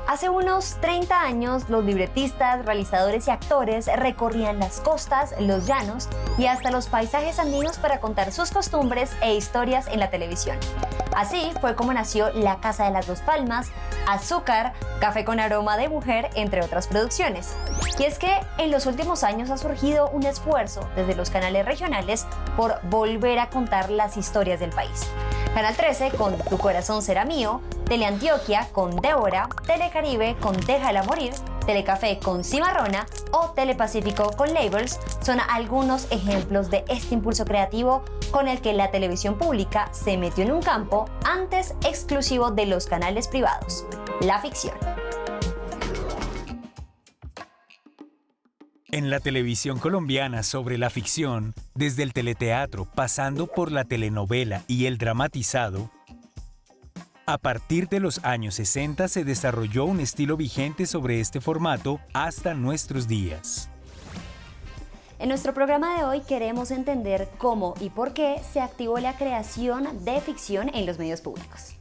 Hace unos 30 años, los libretistas, realizadores y actores recorrían las costas, los llanos y hasta los paisajes andinos para contar sus costumbres e historias en la televisión. Así fue como nació La Casa de las Dos Palmas, Azúcar, Café con Aroma de Mujer, entre otras producciones. Y es que en los últimos años ha surgido un esfuerzo desde los canales regionales por volver a contar las historias del país. Canal 13 con Tu Corazón Será Mío, Teleantioquia con Débora, Telecaribe con Déjala Morir, Telecafé con Cimarrona o Telepacífico con Labels son algunos ejemplos de este impulso creativo con el que la televisión pública se metió en un campo antes exclusivo de los canales privados, la ficción. En la televisión colombiana sobre la ficción, desde el teleteatro pasando por la telenovela y el dramatizado, a partir de los años 60 se desarrolló un estilo vigente sobre este formato hasta nuestros días. En nuestro programa de hoy queremos entender cómo y por qué se activó la creación de ficción en los medios públicos.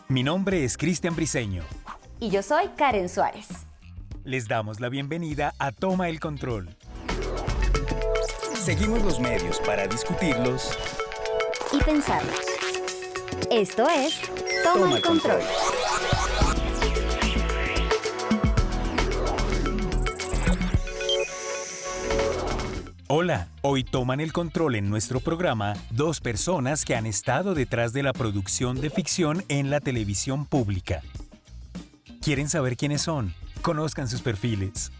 Mi nombre es Cristian Briceño. Y yo soy Karen Suárez. Les damos la bienvenida a Toma el Control. Seguimos los medios para discutirlos y pensarlos. Esto es Toma el Control. Hola, hoy toman el control en nuestro programa dos personas que han estado detrás de la producción de ficción en la televisión pública. ¿Quieren saber quiénes son? Conozcan sus perfiles.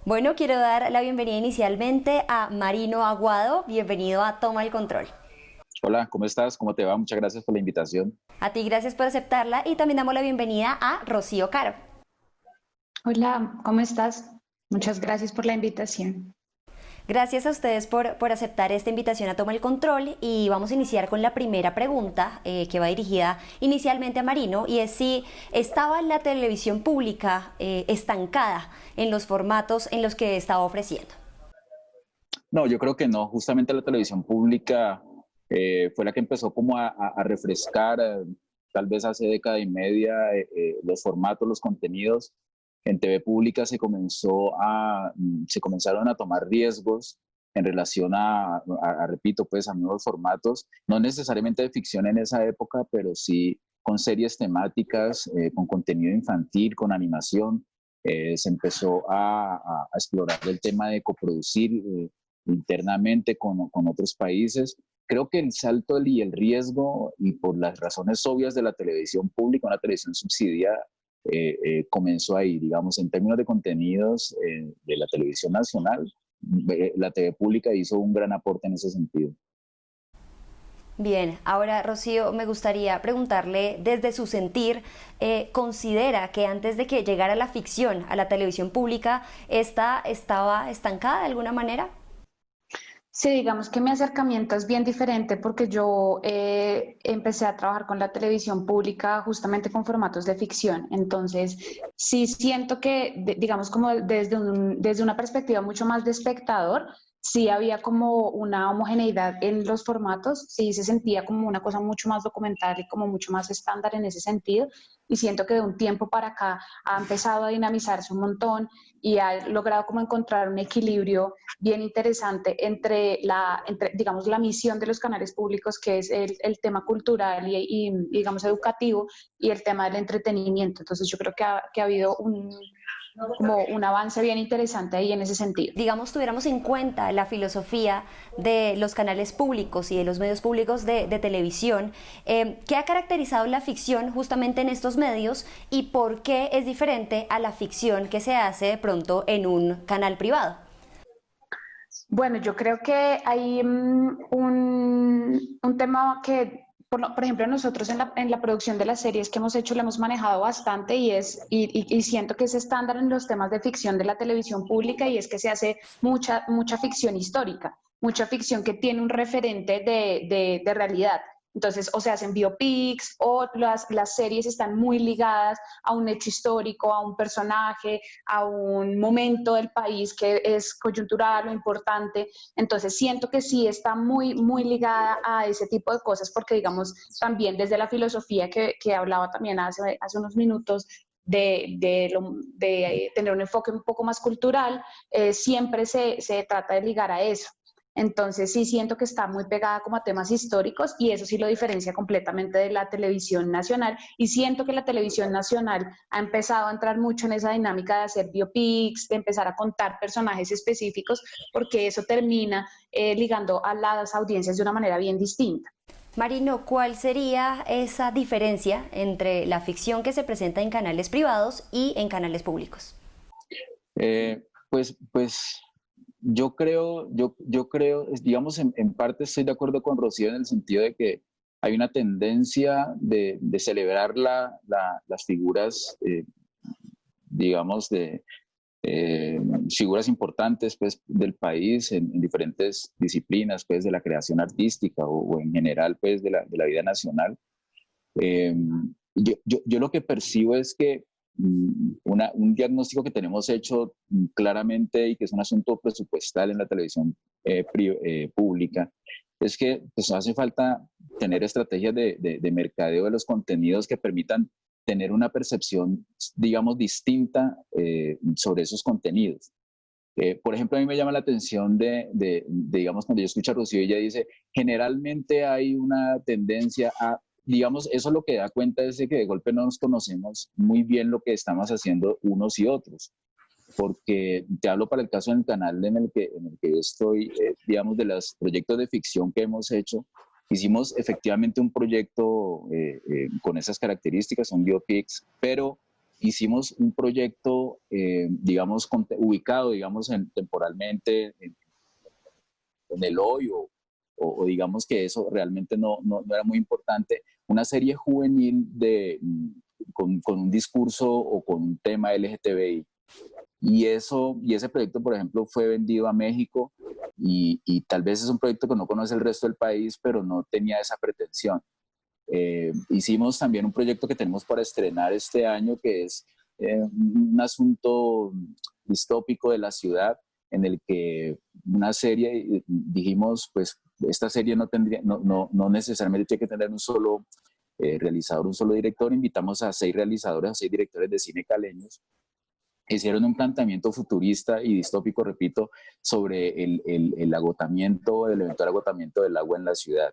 Bueno, quiero dar la bienvenida inicialmente a Marino Aguado. Bienvenido a Toma el Control. Hola, ¿cómo estás? ¿Cómo te va? Muchas gracias por la invitación. A ti, gracias por aceptarla. Y también damos la bienvenida a Rocío Caro. Hola, ¿cómo estás? Muchas gracias por la invitación. Gracias a ustedes por aceptar esta invitación a Toma el Control y vamos a iniciar con la primera pregunta que va dirigida inicialmente a Marino y es si estaba la televisión pública estancada en los formatos en los que estaba ofreciendo. No, yo creo que no. Justamente la televisión pública fue la que empezó como a refrescar, tal vez hace década y media, los formatos, los contenidos. En TV pública se comenzaron a tomar riesgos en relación repito, pues a nuevos formatos, no necesariamente de ficción en esa época, pero sí con series temáticas, con contenido infantil, con animación. Se empezó a explorar el tema de coproducir internamente con otros países. Creo que el salto y el riesgo, y por las razones obvias de la televisión pública, una televisión subsidiada, comenzó ahí, digamos, en términos de contenidos de la televisión nacional, la TV pública hizo un gran aporte en ese sentido. Bien, ahora Rocío, me gustaría preguntarle desde su sentir, ¿considera que antes de que llegara la ficción a la televisión pública, esta estaba estancada de alguna manera? Sí, digamos que mi acercamiento es bien diferente porque yo empecé a trabajar con la televisión pública justamente con formatos de ficción. Entonces, sí siento que, digamos, como desde una perspectiva mucho más de espectador, sí había como una homogeneidad en los formatos, sí se sentía como una cosa mucho más documental y como mucho más estándar en ese sentido. Y siento que de un tiempo para acá ha empezado a dinamizarse un montón y ha logrado como encontrar un equilibrio bien interesante entre digamos, la misión de los canales públicos, que es el tema cultural y digamos, educativo, y el tema del entretenimiento. Entonces yo creo que ha habido como un avance bien interesante ahí en ese sentido. Digamos, tuviéramos en cuenta la filosofía de los canales públicos y de los medios públicos de televisión, ¿qué ha caracterizado la ficción justamente en estos medios y por qué es diferente a la ficción que se hace de pronto en un canal privado? Bueno, yo creo que hay un tema que, por ejemplo, nosotros en la producción de las series que hemos hecho lo hemos manejado bastante y siento que es estándar en los temas de ficción de la televisión pública, y es que se hace mucha ficción histórica, mucha ficción que tiene un referente de realidad. Entonces, o se hacen biopics o las series están muy ligadas a un hecho histórico, a un personaje, a un momento del país que es coyuntural o importante. Entonces, siento que sí está muy, muy ligada a ese tipo de cosas porque, digamos, también desde la filosofía que hablaba también hace unos minutos, de tener un enfoque un poco más cultural, siempre se trata de ligar a eso. Entonces sí siento que está muy pegada como a temas históricos y eso sí lo diferencia completamente de la televisión nacional y siento que la televisión nacional ha empezado a entrar mucho en esa dinámica de hacer biopics, de empezar a contar personajes específicos porque eso termina ligando a las audiencias de una manera bien distinta. Marino, ¿cuál sería esa diferencia entre la ficción que se presenta en canales privados y en canales públicos? Pues yo creo, digamos, en parte estoy de acuerdo con Rocío en el sentido de que hay una tendencia de celebrar las figuras, digamos, de figuras importantes pues, del país en diferentes disciplinas pues, de la creación artística o en general pues, de la vida nacional. Yo lo que percibo es que un diagnóstico que tenemos hecho claramente y que es un asunto presupuestal en la televisión pública, es que pues, hace falta tener estrategias de mercadeo de los contenidos que permitan tener una percepción, digamos, distinta sobre esos contenidos. Por ejemplo, a mí me llama la atención digamos, cuando yo escucho a Rocío, ella dice, generalmente hay una tendencia a, digamos, eso lo que da cuenta es de que de golpe no nos conocemos muy bien lo que estamos haciendo unos y otros. Porque te hablo para el caso del canal en el que yo estoy, digamos, de los proyectos de ficción que hemos hecho. Hicimos efectivamente un proyecto con esas características, un biopics, pero hicimos un proyecto, digamos, ubicado, digamos, temporalmente en el hoy o digamos que eso realmente no era muy importante. Una serie juvenil con un discurso o con un tema LGTBI. Y ese proyecto, por ejemplo, fue vendido a México y tal vez es un proyecto que no conoce el resto del país, pero no tenía esa pretensión. Hicimos también un proyecto que tenemos para estrenar este año, que es un asunto distópico de la ciudad, en el que una serie, dijimos, pues esta serie no necesariamente tiene que tener un solo realizador, un solo director. Invitamos a 6 realizadores, a 6 directores de cine caleños. Hicieron un planteamiento futurista y distópico, repito, sobre el agotamiento, el eventual agotamiento del agua en la ciudad.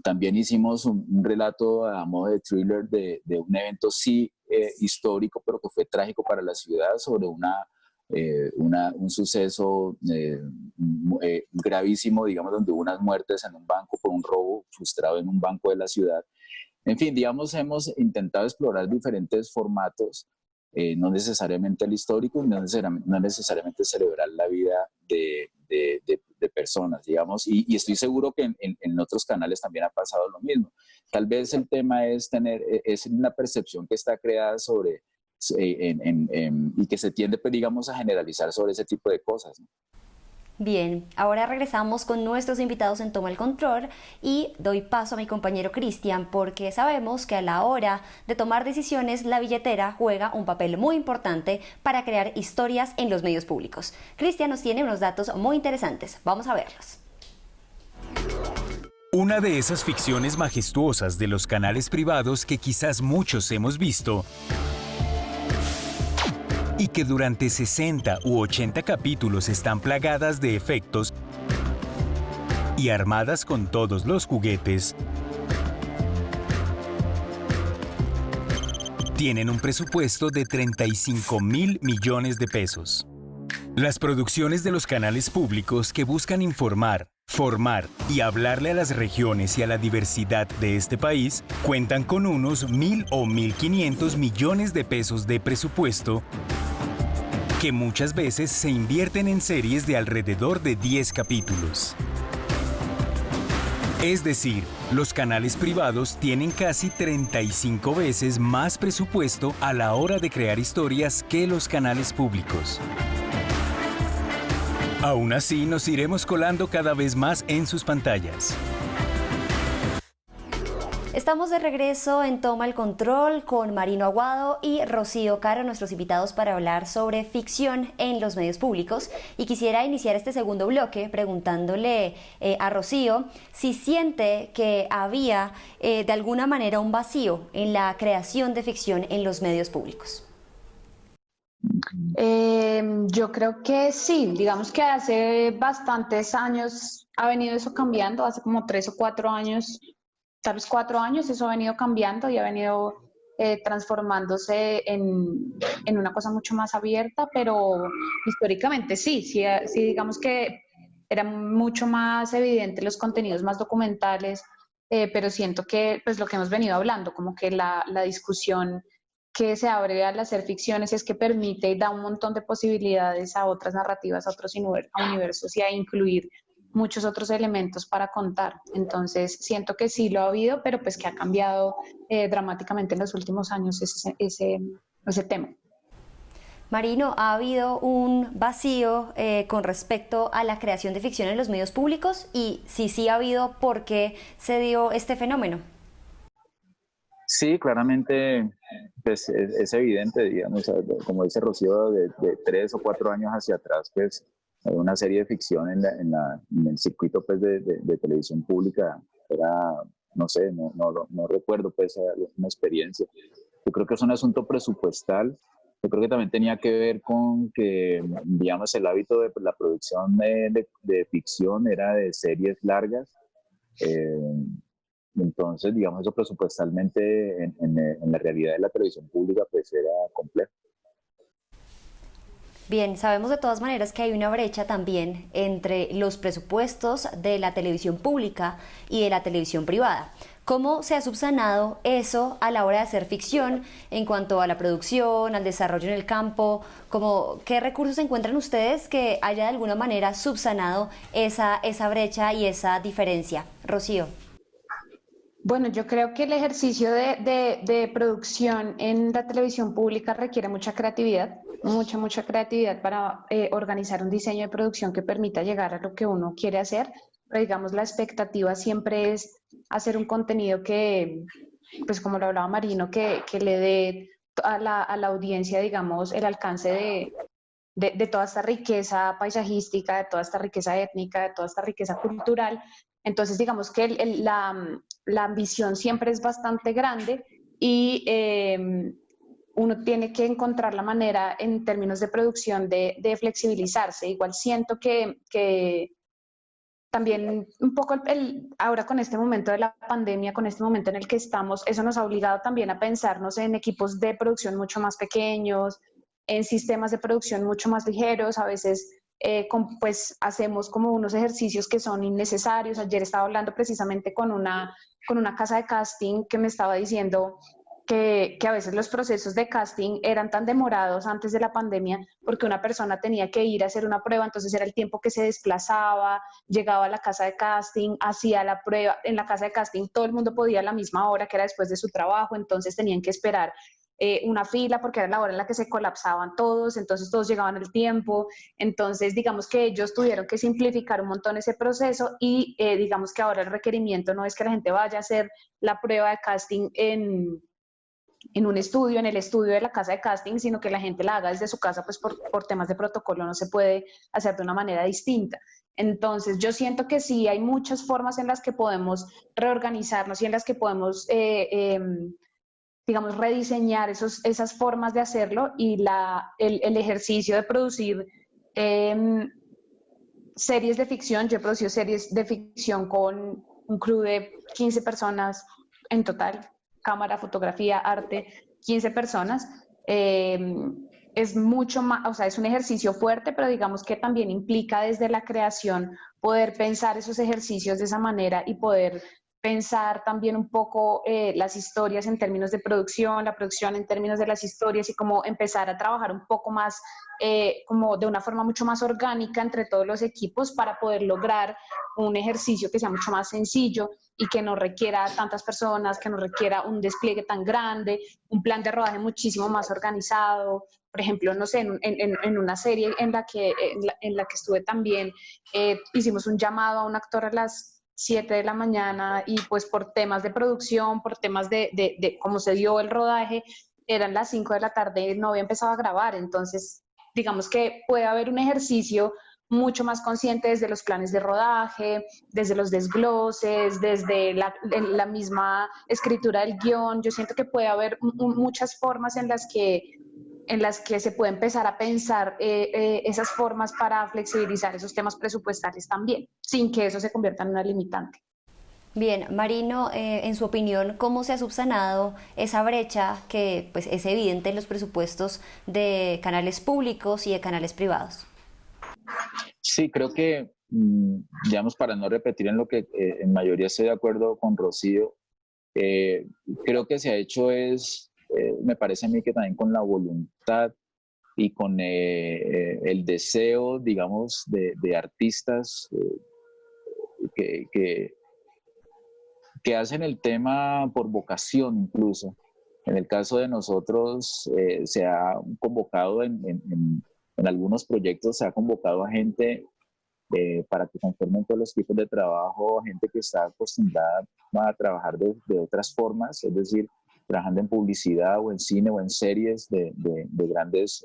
También hicimos un relato a modo de thriller de un evento sí histórico, pero que fue trágico para la ciudad, sobre un suceso gravísimo, digamos, donde hubo unas muertes en un banco por un robo frustrado en un banco de la ciudad. En fin, digamos, hemos intentado explorar diferentes formatos, no necesariamente el histórico, no necesariamente celebrar la vida de personas, digamos, y estoy seguro que en otros canales también ha pasado lo mismo. Tal vez el tema es una percepción que está creada sobre, y que se tiende, pues, digamos, a generalizar sobre ese tipo de cosas, ¿no? Bien, ahora regresamos con nuestros invitados en Toma el Control y doy paso a mi compañero Cristian porque sabemos que a la hora de tomar decisiones la billetera juega un papel muy importante para crear historias en los medios públicos. Cristian nos tiene unos datos muy interesantes, vamos a verlos. Una de esas ficciones majestuosas de los canales privados que quizás muchos hemos visto y que durante 60 u 80 capítulos están plagadas de efectos y armadas con todos los juguetes, tienen un presupuesto de 35.000 millones de pesos. Las producciones de los canales públicos que buscan informar, formar y hablarle a las regiones y a la diversidad de este país cuentan con unos 1.000 o 1.500 millones de pesos de presupuesto que muchas veces se invierten en series de alrededor de 10 capítulos. Es decir, los canales privados tienen casi 35 veces más presupuesto a la hora de crear historias que los canales públicos. Aún así, nos iremos colando cada vez más en sus pantallas. Estamos de regreso en Toma el Control con Marino Aguado y Rocío Caro, nuestros invitados para hablar sobre ficción en los medios públicos. Y quisiera iniciar este segundo bloque preguntándole a Rocío si siente que había de alguna manera un vacío en la creación de ficción en los medios públicos. Yo creo que sí, digamos que hace bastantes años ha venido eso cambiando, hace como 3 o 4 años, tal vez 4 años, eso ha venido cambiando y ha venido transformándose en una cosa mucho más abierta, pero históricamente sí, digamos que eran mucho más evidentes los contenidos más documentales, pero siento que pues lo que hemos venido hablando, como que la discusión que se abre al hacer ficciones es que permite y da un montón de posibilidades a otras narrativas, a otros universos y a incluir muchos otros elementos para contar. Entonces, siento que sí lo ha habido, pero pues que ha cambiado dramáticamente en los últimos años ese tema. Marino, ¿ha habido un vacío con respecto a la creación de ficción en los medios públicos? Y si sí ha habido, ¿por qué se dio este fenómeno? Sí, claramente pues, es evidente, digamos, como dice Rocío, de 3 o 4 años hacia atrás, pues hay una serie de ficción en el circuito pues, de televisión pública. Era, no sé, no recuerdo pues una experiencia. Yo creo que es un asunto presupuestal. Yo creo que también tenía que ver con que, digamos, el hábito de la producción de ficción era de series largas. Entonces, digamos, eso presupuestalmente en la realidad de la televisión pública pues era complejo. Bien, sabemos de todas maneras que hay una brecha también entre los presupuestos de la televisión pública y de la televisión privada. ¿Cómo se ha subsanado eso a la hora de hacer ficción en cuanto a la producción, al desarrollo en el campo? ¿Qué recursos encuentran ustedes que haya de alguna manera subsanado esa brecha y esa diferencia? Rocío. Bueno, yo creo que el ejercicio de producción en la televisión pública requiere mucha creatividad, mucha creatividad para organizar un diseño de producción que permita llegar a lo que uno quiere hacer. Pero digamos, la expectativa siempre es hacer un contenido que, pues como lo hablaba Marino, que le dé a la audiencia, digamos, el alcance de toda esta riqueza paisajística, de toda esta riqueza étnica, de toda esta riqueza cultural. Entonces, digamos que la ambición siempre es bastante grande y uno tiene que encontrar la manera en términos de producción de flexibilizarse. Igual siento que también un poco ahora con este momento de la pandemia, con este momento en el que estamos, eso nos ha obligado también a pensarnos en equipos de producción mucho más pequeños, en sistemas de producción mucho más ligeros. A veces pues hacemos como unos ejercicios que son innecesarios. Ayer estaba hablando precisamente con una casa de casting que me estaba diciendo que a veces los procesos de casting eran tan demorados antes de la pandemia porque una persona tenía que ir a hacer una prueba, entonces era el tiempo que se desplazaba, llegaba a la casa de casting, hacía la prueba. En la casa de casting todo el mundo podía a la misma hora, que era después de su trabajo, entonces tenían que esperar una fila porque era la hora en la que se colapsaban todos, entonces todos llegaban al tiempo. Entonces digamos que ellos tuvieron que simplificar un montón ese proceso y digamos que ahora el requerimiento no es que la gente vaya a hacer la prueba de casting en un estudio, en el estudio de la casa de casting, sino que la gente la haga desde su casa, pues por temas de protocolo no se puede hacer de una manera distinta. Entonces yo siento que sí hay muchas formas en las que podemos reorganizarnos y en las que podemos digamos, rediseñar esas formas de hacerlo, y el ejercicio de producir series de ficción. Yo he producido series de ficción con un crew de 15 personas en total, cámara, fotografía, arte, 15 personas. Es mucho más, o sea, es un ejercicio fuerte, pero digamos que también implica desde la creación poder pensar esos ejercicios de esa manera y poder pensar también un poco las historias en términos de producción, la producción en términos de las historias, y como empezar a trabajar un poco más, como de una forma mucho más orgánica entre todos los equipos para poder lograr un ejercicio que sea mucho más sencillo y que no requiera tantas personas, que no requiera un despliegue tan grande, un plan de rodaje muchísimo más organizado. Por ejemplo, no sé, en una serie en la que estuve también, hicimos un llamado a un actor 7 de la mañana y pues por temas de producción, por temas de cómo se dio el rodaje, eran las 5 de la tarde y no había empezado a grabar. Entonces, digamos que puede haber un ejercicio mucho más consciente desde los planes de rodaje, desde los desgloses, desde la misma escritura del guión. Yo siento que puede haber muchas formas en las que se puede empezar a pensar esas formas para flexibilizar esos temas presupuestales también, sin que eso se convierta en una limitante. Bien, Marino, en su opinión, ¿cómo se ha subsanado esa brecha que pues, es evidente en los presupuestos de canales públicos y de canales privados? Sí, creo que, digamos, para no repetir en lo que en mayoría estoy de acuerdo con Rocío, creo que se ha hecho me parece a mí que también con la voluntad y con el deseo, digamos, de artistas que hacen el tema por vocación incluso. En el caso de nosotros, se ha convocado en algunos proyectos, se ha convocado a gente para que conformen todos los tipos de trabajo, gente que está acostumbrada a trabajar de otras formas, es decir, trabajando en publicidad o en cine o en series de grandes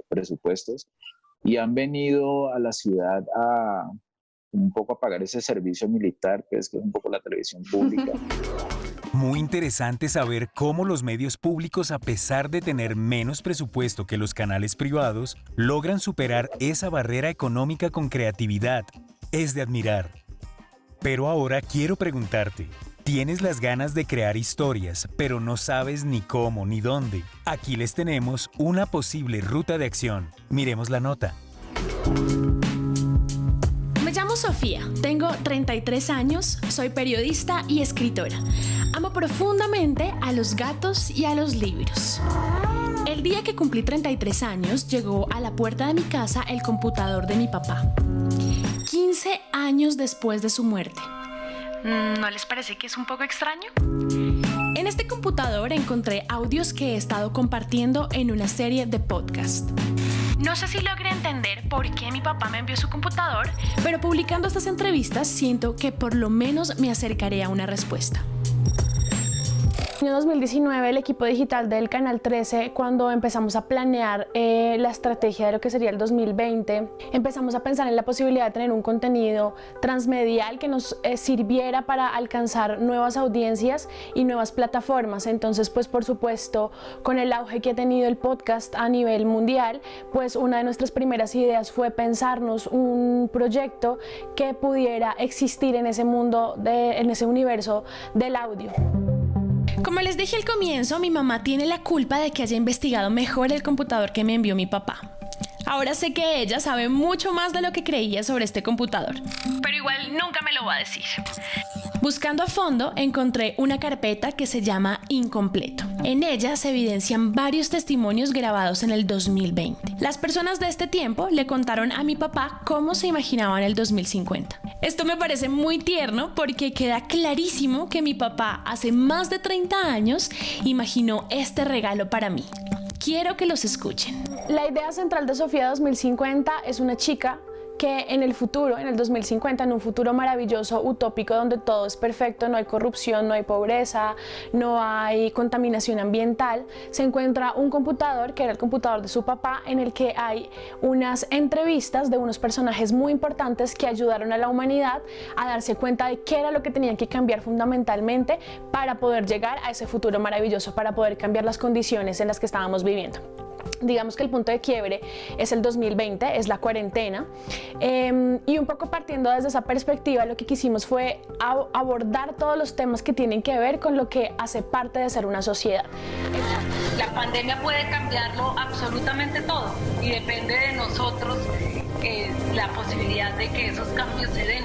presupuestos, y han venido a la ciudad a un poco a pagar ese servicio militar, que es un poco la televisión pública. Muy interesante saber cómo los medios públicos, a pesar de tener menos presupuesto que los canales privados, logran superar esa barrera económica con creatividad. Es de admirar. Pero ahora quiero preguntarte, ¿tienes las ganas de crear historias, pero no sabes ni cómo ni dónde? Aquí les tenemos una posible ruta de acción. Miremos la nota. Me llamo Sofía, tengo 33 años, soy periodista y escritora. Amo profundamente a los gatos y a los libros. El día que cumplí 33 años, llegó a la puerta de mi casa el computador de mi papá. 15 años después de su muerte. ¿No les parece que es un poco extraño? En este computador encontré audios que he estado compartiendo en una serie de podcast. No sé si logré entender por qué mi papá me envió su computador, pero publicando estas entrevistas siento que por lo menos me acercaré a una respuesta. En el año 2019, el equipo digital del Canal 13, cuando empezamos a planear la estrategia de lo que sería el 2020, empezamos a pensar en la posibilidad de tener un contenido transmedial que nos sirviera para alcanzar nuevas audiencias y nuevas plataformas. Entonces, pues por supuesto, con el auge que ha tenido el podcast a nivel mundial, pues una de nuestras primeras ideas fue pensarnos un proyecto que pudiera existir en ese mundo, en ese universo del audio. Como les dije al comienzo, mi mamá tiene la culpa de que haya investigado mejor el computador que me envió mi papá. Ahora sé que ella sabe mucho más de lo que creía sobre este computador, pero igual nunca me lo va a decir. Buscando a fondo, encontré una carpeta que se llama Incompleto. En ella se evidencian varios testimonios grabados en el 2020. Las personas de este tiempo le contaron a mi papá cómo se imaginaban el 2050. Esto me parece muy tierno porque queda clarísimo que mi papá hace más de 30 años imaginó este regalo para mí. Quiero que los escuchen. La idea central de Sofía 2050 es una chica que en el futuro, en el 2050, en un futuro maravilloso, utópico, donde todo es perfecto, no hay corrupción, no hay pobreza, no hay contaminación ambiental, se encuentra un computador, que era el computador de su papá, en el que hay unas entrevistas de unos personajes muy importantes que ayudaron a la humanidad a darse cuenta de qué era lo que tenían que cambiar fundamentalmente para poder llegar a ese futuro maravilloso, para poder cambiar las condiciones en las que estábamos viviendo. Digamos que el punto de quiebre es el 2020, es la cuarentena, y un poco partiendo desde esa perspectiva, lo que quisimos fue abordar todos los temas que tienen que ver con lo que hace parte de ser una sociedad. La pandemia puede cambiarlo absolutamente todo y depende de nosotros la posibilidad de que esos cambios se den.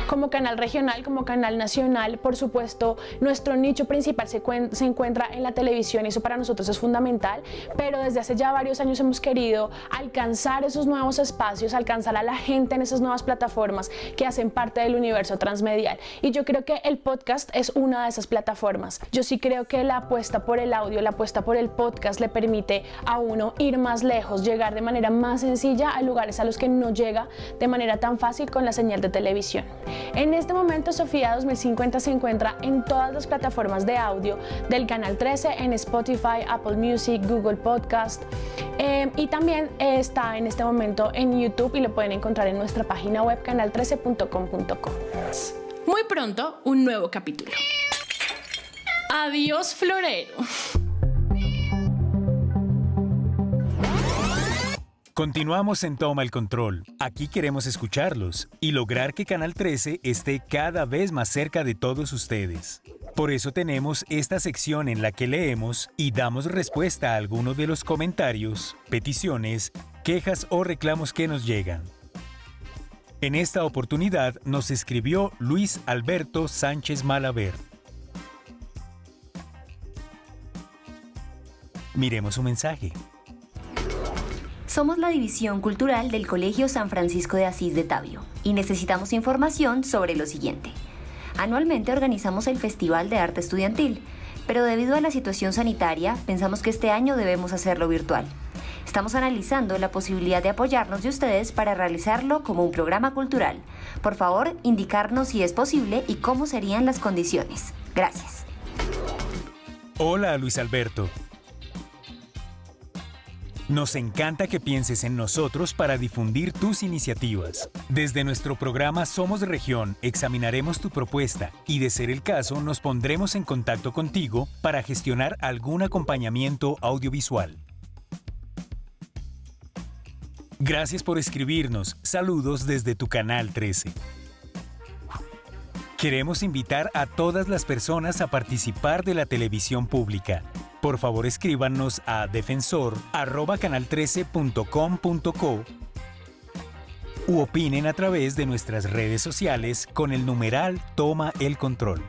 Como canal regional, como canal nacional, por supuesto, nuestro nicho principal se encuentra en la televisión y eso para nosotros es fundamental, pero desde hace ya varios años hemos querido alcanzar esos nuevos espacios, alcanzar a la gente en esas nuevas plataformas que hacen parte del universo transmedial. Y yo creo que el podcast es una de esas plataformas. Yo sí creo que la apuesta por el audio, la apuesta por el podcast le permite a uno ir más lejos, llegar de manera más sencilla a lugares a los que no llega de manera tan fácil con la señal de televisión. En este momento, Sofía 2050 se encuentra en todas las plataformas de audio del Canal 13, en Spotify, Apple Music, Google Podcast, y también está en este momento en YouTube y lo pueden encontrar en nuestra página web canal13.com.co. Muy pronto, un nuevo capítulo. Adiós, florero. Continuamos en Toma el Control. Aquí queremos escucharlos y lograr que Canal 13 esté cada vez más cerca de todos ustedes. Por eso tenemos esta sección en la que leemos y damos respuesta a algunos de los comentarios, peticiones, quejas o reclamos que nos llegan. En esta oportunidad nos escribió Luis Alberto Sánchez Malaver. Miremos su mensaje. Somos la División Cultural del Colegio San Francisco de Asís de Tabio y necesitamos información sobre lo siguiente. Anualmente organizamos el Festival de Arte Estudiantil, pero debido a la situación sanitaria, pensamos que este año debemos hacerlo virtual. Estamos analizando la posibilidad de apoyarnos de ustedes para realizarlo como un programa cultural. Por favor, indicarnos si es posible y cómo serían las condiciones. Gracias. Hola, Luis Alberto. Nos encanta que pienses en nosotros para difundir tus iniciativas. Desde nuestro programa Somos Región examinaremos tu propuesta y, de ser el caso, nos pondremos en contacto contigo para gestionar algún acompañamiento audiovisual. Gracias por escribirnos. Saludos desde tu Canal 13. Queremos invitar a todas las personas a participar de la televisión pública. Por favor, escríbanos a defensor@canal13.com.co u opinen a través de nuestras redes sociales con el numeral Toma el Control.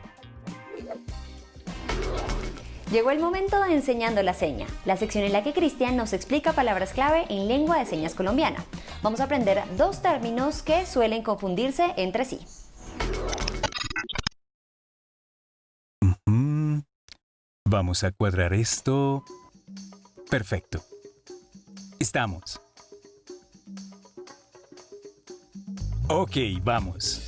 Llegó el momento de Enseñando la Seña, la sección en la que Cristian nos explica palabras clave en lengua de señas colombiana. Vamos a aprender dos términos que suelen confundirse entre sí. Vamos a cuadrar esto. Perfecto. Estamos. Ok, vamos.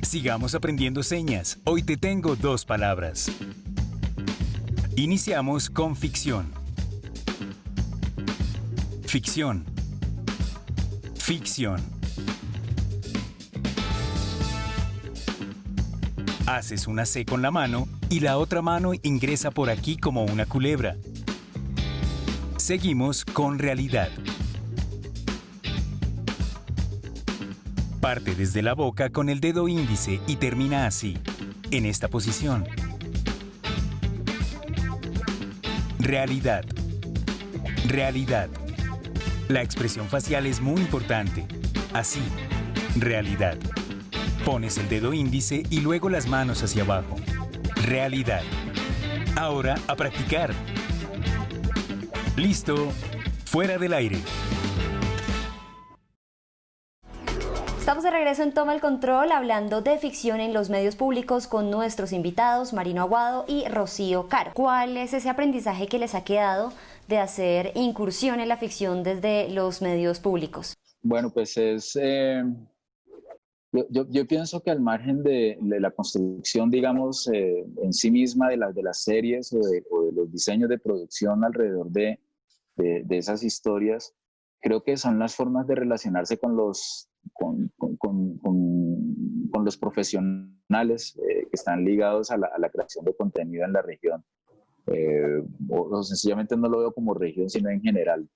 Sigamos aprendiendo señas. Hoy te tengo dos palabras. Iniciamos con ficción. Ficción. Ficción. Haces una C con la mano y la otra mano ingresa por aquí como una culebra. Seguimos con realidad. Parte desde la boca con el dedo índice y termina así, en esta posición. Realidad. Realidad. La expresión facial es muy importante. Así, realidad. Pones el dedo índice y luego las manos hacia abajo. Realidad. Ahora a practicar. Listo. Fuera del aire. Estamos de regreso en Toma el Control hablando de ficción en los medios públicos con nuestros invitados Marino Aguado y Rocío Caro. ¿Cuál es ese aprendizaje que les ha quedado de hacer incursión en la ficción desde los medios públicos? Bueno, pues yo pienso que al margen de la construcción, digamos, en sí misma de las series o de los diseños de producción alrededor de esas historias, creo que son las formas de relacionarse con los profesionales que están ligados a la creación de contenido en la región. O sencillamente no lo veo como región, sino en general.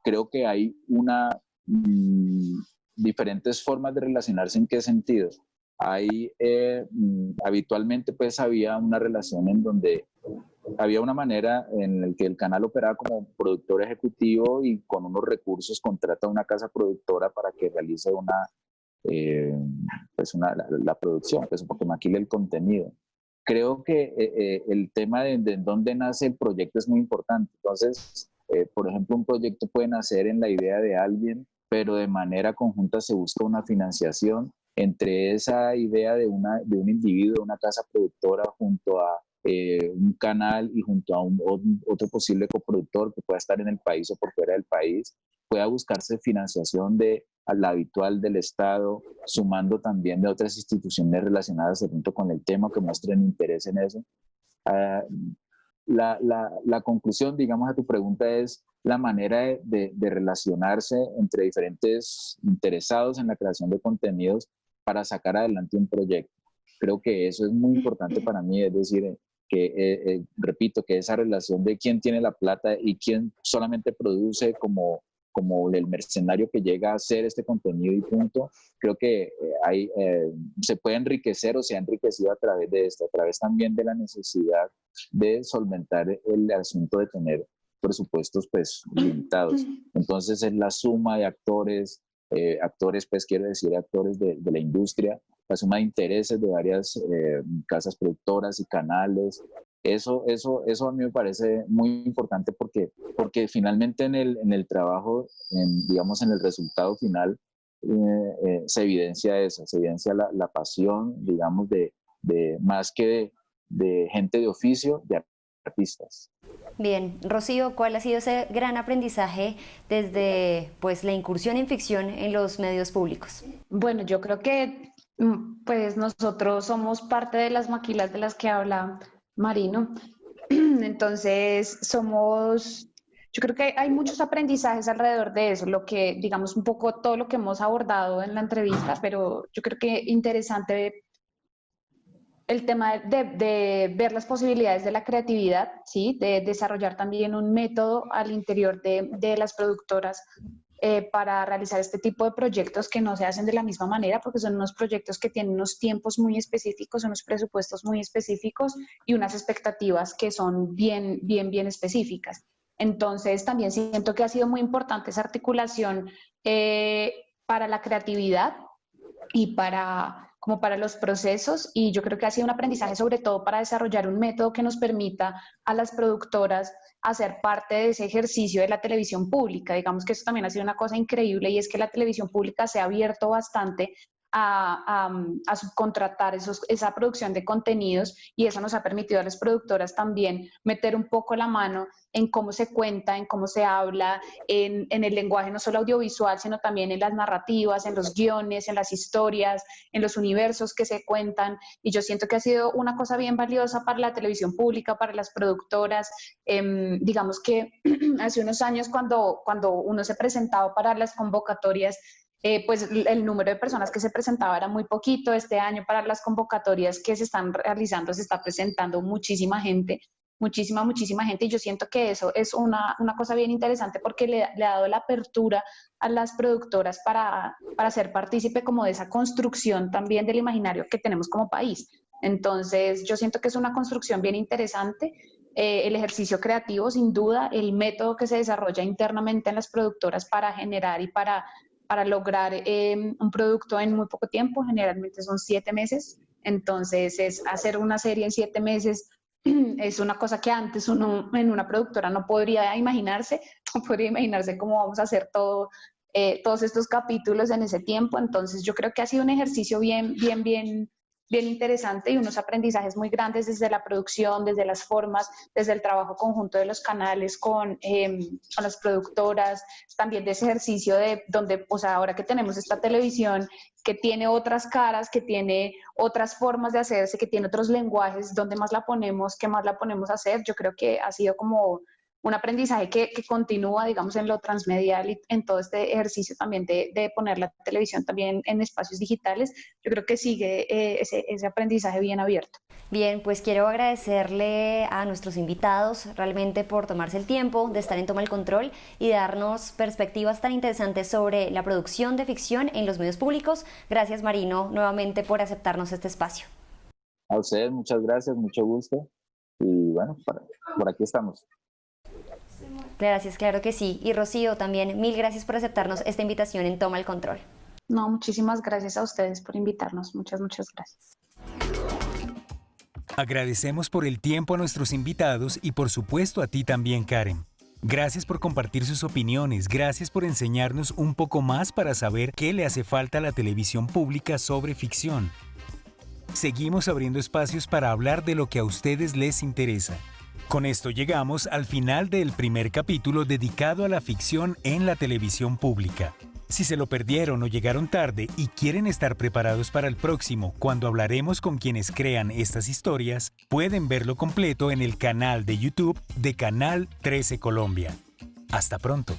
Creo que hay diferentes formas de relacionarse. ¿En qué sentido? Habitualmente pues había una relación en donde había una manera en la que el canal operaba como productor ejecutivo y con unos recursos contrata a una casa productora para que realice la producción, pues porque maquile el contenido. Creo que el tema de dónde nace el proyecto es muy importante. Entonces, por ejemplo, un proyecto puede nacer en la idea de alguien, pero de manera conjunta se busca una financiación entre esa idea de un individuo, una casa productora, junto a un canal y junto a otro posible coproductor que pueda estar en el país o por fuera del país, pueda buscarse financiación a la habitual del Estado, sumando también de otras instituciones relacionadas de pronto con el tema que muestren interés en eso. La conclusión, digamos, a tu pregunta es la manera de relacionarse entre diferentes interesados en la creación de contenidos para sacar adelante un proyecto. Creo que eso es muy importante para mí, es decir, que, repito, que esa relación de quién tiene la plata y quién solamente produce como el mercenario que llega a hacer este contenido y punto, creo que se puede enriquecer o se ha enriquecido a través de esto, a través también de la necesidad de solventar el asunto de tener presupuestos pues limitados. Entonces es la suma de actores pues quiero decir actores de la industria, la suma de intereses de varias casas productoras y canales. Eso a mí me parece muy importante porque finalmente en el trabajo, digamos en el resultado final, se evidencia eso, se evidencia la pasión, digamos, de más que de gente de oficio, de artistas. Bien, Rocío, ¿cuál ha sido ese gran aprendizaje desde pues, la incursión en ficción en los medios públicos? Bueno, yo creo que pues nosotros somos parte de las maquilas de las que habla Marino. Entonces, yo creo que hay muchos aprendizajes alrededor de eso, lo que, digamos, un poco todo lo que hemos abordado en la entrevista, pero yo creo que interesante el tema de ver las posibilidades de la creatividad, ¿sí? De desarrollar también un método al interior de las productoras para realizar este tipo de proyectos que no se hacen de la misma manera, porque son unos proyectos que tienen unos tiempos muy específicos, unos presupuestos muy específicos y unas expectativas que son bien específicas. Entonces, también siento que ha sido muy importante esa articulación para la creatividad y como para los procesos, y yo creo que ha sido un aprendizaje sobre todo para desarrollar un método que nos permita a las productoras hacer parte de ese ejercicio de la televisión pública. Digamos que eso también ha sido una cosa increíble, y es que la televisión pública se ha abierto bastante a subcontratar esa producción de contenidos, y eso nos ha permitido a las productoras también meter un poco la mano en cómo se cuenta, en cómo se habla, en el lenguaje no solo audiovisual, sino también en las narrativas, en los guiones, en las historias, en los universos que se cuentan. Y yo siento que ha sido una cosa bien valiosa para la televisión pública, para las productoras. Digamos que hace unos años cuando uno se presentaba para las convocatorias, pues el número de personas que se presentaba era muy poquito. Este año para las convocatorias que se están realizando se está presentando muchísima gente, muchísima gente, y yo siento que eso es una cosa bien interesante porque le ha dado la apertura a las productoras para ser partícipe como de esa construcción también del imaginario que tenemos como país. Entonces yo siento que es una construcción bien interesante. El ejercicio creativo, sin duda, el método que se desarrolla internamente en las productoras para generar y para lograr un producto en muy poco tiempo, generalmente son 7 meses, entonces hacer una serie en 7 meses es una cosa que antes uno en una productora no podría imaginarse cómo vamos a hacer todos estos capítulos en ese tiempo. Entonces yo creo que ha sido un ejercicio bien interesante y unos aprendizajes muy grandes desde la producción, desde las formas, desde el trabajo conjunto de los canales con las productoras, también de ese ejercicio de donde, pues ahora que tenemos esta televisión que tiene otras caras, que tiene otras formas de hacerse, que tiene otros lenguajes, ¿dónde más la ponemos? ¿Qué más la ponemos a hacer? Yo creo que ha sido como un aprendizaje que continúa, digamos, en lo transmedial y en todo este ejercicio también de poner la televisión también en espacios digitales. Yo creo que sigue ese aprendizaje bien abierto. Bien, pues quiero agradecerle a nuestros invitados realmente por tomarse el tiempo de estar en Toma el Control y darnos perspectivas tan interesantes sobre la producción de ficción en los medios públicos. Gracias, Marino, nuevamente por aceptarnos este espacio. A ustedes, muchas gracias, mucho gusto. Y bueno, por aquí estamos. Gracias, claro que sí. Y Rocío, también mil gracias por aceptarnos esta invitación en Toma el Control. No, muchísimas gracias a ustedes por invitarnos. Muchas gracias. Agradecemos por el tiempo a nuestros invitados y por supuesto a ti también, Karen. Gracias por compartir sus opiniones, gracias por enseñarnos un poco más para saber qué le hace falta a la televisión pública sobre ficción. seguimos abriendo espacios para hablar de lo que a ustedes les interesa. Con esto llegamos al final del primer capítulo dedicado a la ficción en la televisión pública. Si se lo perdieron o llegaron tarde y quieren estar preparados para el próximo, cuando hablaremos con quienes crean estas historias, pueden verlo completo en el canal de YouTube de Canal 13 Colombia. Hasta pronto.